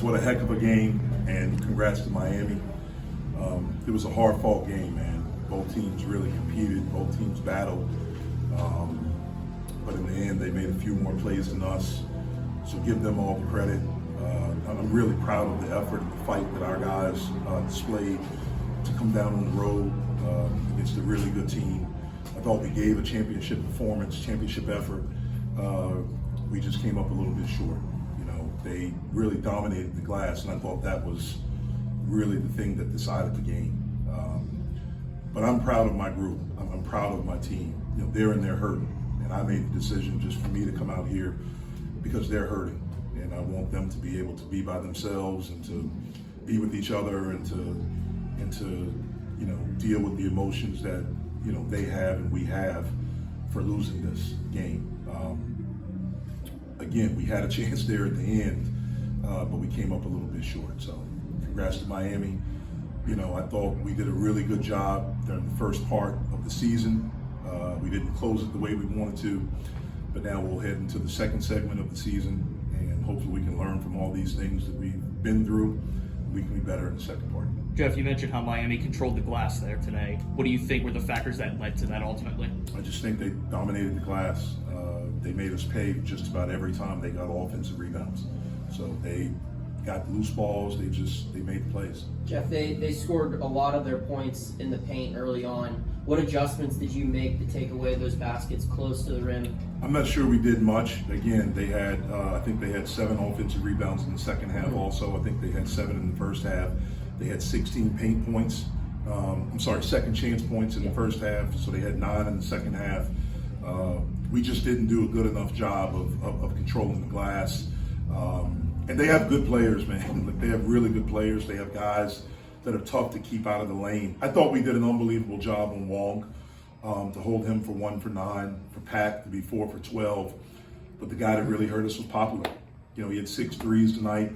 What a heck of a game, and congrats to Miami. It was a hard-fought game, man. Both teams really competed, both teams battled. But in the end, they made a few more plays than us, so give them all the credit. I'm really proud of the effort and the fight that our guys displayed to come down on the road against a really good team. I thought we gave a championship performance, championship effort. We just came up a little bit short. They really dominated the glass, and I thought that was really the thing that decided the game. But I'm proud of my group. I'm proud of my team. They're in there hurting, and I made the decision just for me to come out here because they're hurting, and I want them to be able to be by themselves and to be with each other and to deal with the emotions that they have and we have for losing this game. Again, we had a chance there at the end, but we came up a little bit short. So congrats to Miami. I thought we did a really good job during the first part of the season. We didn't close it the way we wanted to, but now we'll head into the second segment of the season, and hopefully we can learn from all these things that we've been through. We can be better in the second part. Jeff, you mentioned how Miami controlled the glass there today. What do you think were the factors that led to that ultimately? I just think they dominated the glass. They made us pay just about every time they got offensive rebounds. So they got loose balls. They made the plays. Jeff, they scored a lot of their points in the paint early on. What adjustments did you make to take away those baskets close to the rim? I'm not sure we did much. Again, they had I think they had 7 offensive rebounds in the second half. Also, I think they had 7 in the first half. They had 16 paint points. Second chance points in the first half. So they had 9 in the second half. We just didn't do a good enough job of controlling the glass. And they have good players, man. They have really good players. They have guys that are tough to keep out of the lane. I thought we did an unbelievable job on Wong to hold him for 1 for 9, for Pat to be 4 for 12. But the guy that really hurt us was Popular. He had 6 threes tonight.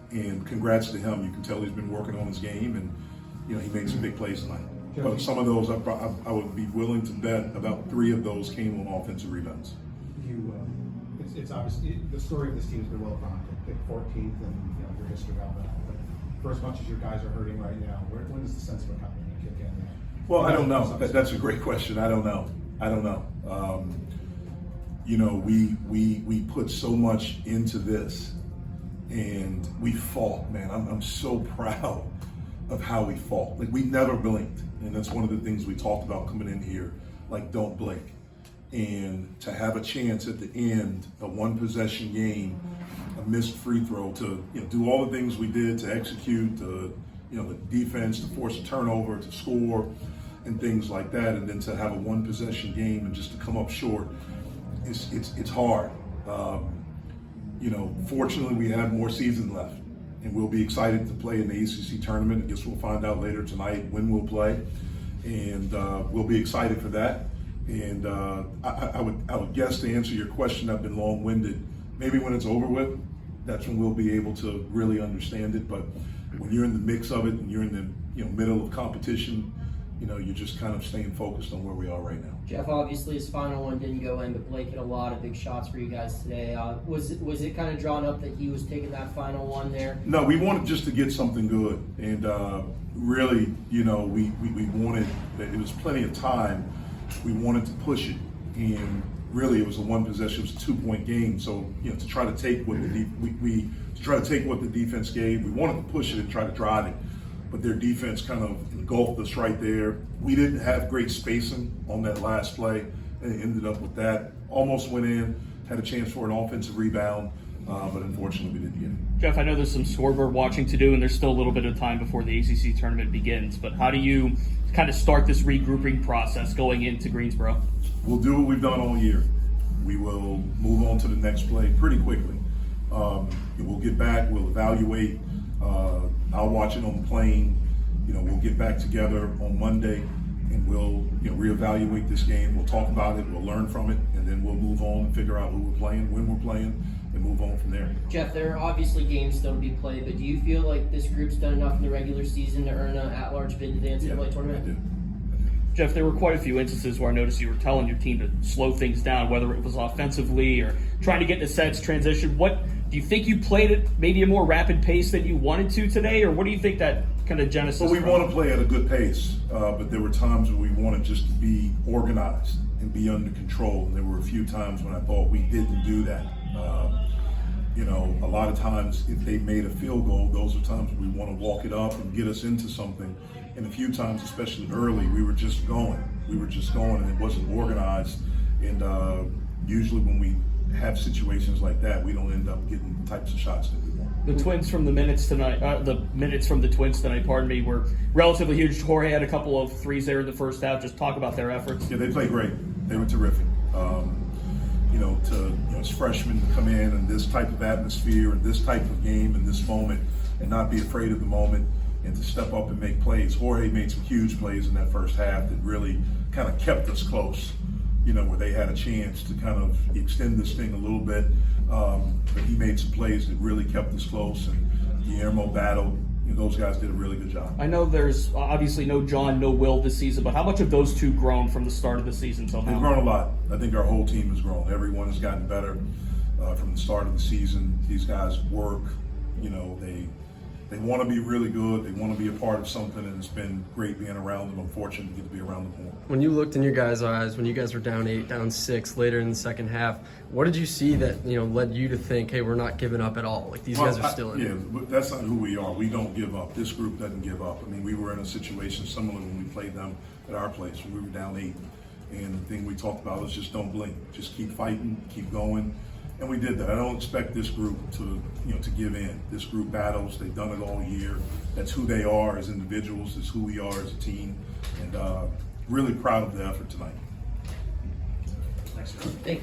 And congrats to him. You can tell he's been working on his game, and he made some big plays tonight. But some of those, I would be willing to bet about 3 of those came on offensive rebounds. It's obviously the story of this team has been well chronicled. Pitt 14th, and your history about that. But for as much as your guys are hurting right now, when does the sense of accomplishment kick in? Well, I don't know. That's a great question. I don't know. We put so much into this, and we fought, man. I'm so proud of how we fought. Like, we never blinked. And that's one of the things we talked about coming in here, like, don't blink. And to have a chance at the end, a 1-possession game, a missed free throw, to do all the things we did to execute, the defense, to force a turnover, to score, and things like that, and then to have a 1-possession game and just to come up short, it's hard. Fortunately, we have more season left, and we'll be excited to play in the ACC tournament. I guess we'll find out later tonight when we'll play, and we'll be excited for that. And I would guess, to answer your question, I've been long-winded. Maybe when it's over with, that's when we'll be able to really understand it. But when you're in the mix of it and you're in the middle of competition, you're just kind of staying focused on where we are right now. Jeff, obviously his final one didn't go in, but Blake hit a lot of big shots for you guys today. Was it kind of drawn up that he was taking that final one there? No, we wanted just to get something good, and really, we wanted. It was plenty of time. We wanted to push it, and really, it was a 1-possession, it was a 2-point game. So to try to take what the defense gave, we wanted to push it and try to drive it. But their defense kind of engulfed us right there. We didn't have great spacing on that last play, and it ended up with that. Almost went in, had a chance for an offensive rebound, but unfortunately we didn't get it. Jeff, I know there's some scoreboard watching to do, and there's still a little bit of time before the ACC tournament begins, but how do you kind of start this regrouping process going into Greensboro? We'll do what we've done all year. We will move on to the next play pretty quickly. We'll get back, we'll evaluate. I'll watch it on the plane. We'll get back together on Monday, and we'll reevaluate this game. We'll talk about it, we'll learn from it, and then we'll move on and figure out who we're playing, when we're playing, and move on from there. Jeff, there are obviously games still to be played, but do you feel like this group's done enough in the regular season to earn an at-large bid to the NCAA tournament? I do. Jeff, there were quite a few instances where I noticed you were telling your team to slow things down, whether it was offensively or trying to get into sets, transition. What Do you think you played at maybe a more rapid pace than you wanted to today, or what do you think that kind of genesis? Well, we from? want to play at a good pace, but there were times where we wanted just to be organized and be under control. And there were a few times when I thought we didn't do that. You know, a lot of times if they made a field goal, those are times we want to walk it up and get us into something. And a few times, especially early, we were just going. And it wasn't organized. And usually when we have situations like that, we don't end up getting the types of shots that we want. The Twins from the minutes tonight, the minutes from the Twins tonight, pardon me, were relatively huge. Jorge had a couple of threes there in the first half. Just talk about their efforts. Yeah, they played great. They were terrific. You know, as freshmen to come in this type of atmosphere and this type of game and this moment and not be afraid of the moment and to step up and make plays. Jorge made some huge plays in that first half that really kind of kept us close, you know, where they had a chance to kind of extend this thing a little bit. But he made some plays that really kept us close, and Guillermo battled. You know, those guys did a really good job. I know there's obviously no John, no Will this season, but how much have those two grown from the start of the season till now? They've grown a lot. I think our whole team has grown. Everyone has gotten better from the start of the season. These guys work. You know, they want to be really good. They want to be a part of something, and it's been great being around them. I'm fortunate to get to be around them more. When you looked in your guys' eyes, when you guys were down 8, down 6 later in the second half, what did you see that led you to think, hey, we're not giving up at all? Like these guys are still in. Yeah, that's not who we are. We don't give up. This group doesn't give up. I mean, we were in a situation similar when we played them at our place when we were down 8. And the thing we talked about was just don't blink. Just keep fighting, keep going. And we did that. I don't expect this group to give in. This group battles. They've done it all year. That's who they are as individuals. It's who we are as a team. And really proud of the effort tonight. Thank you.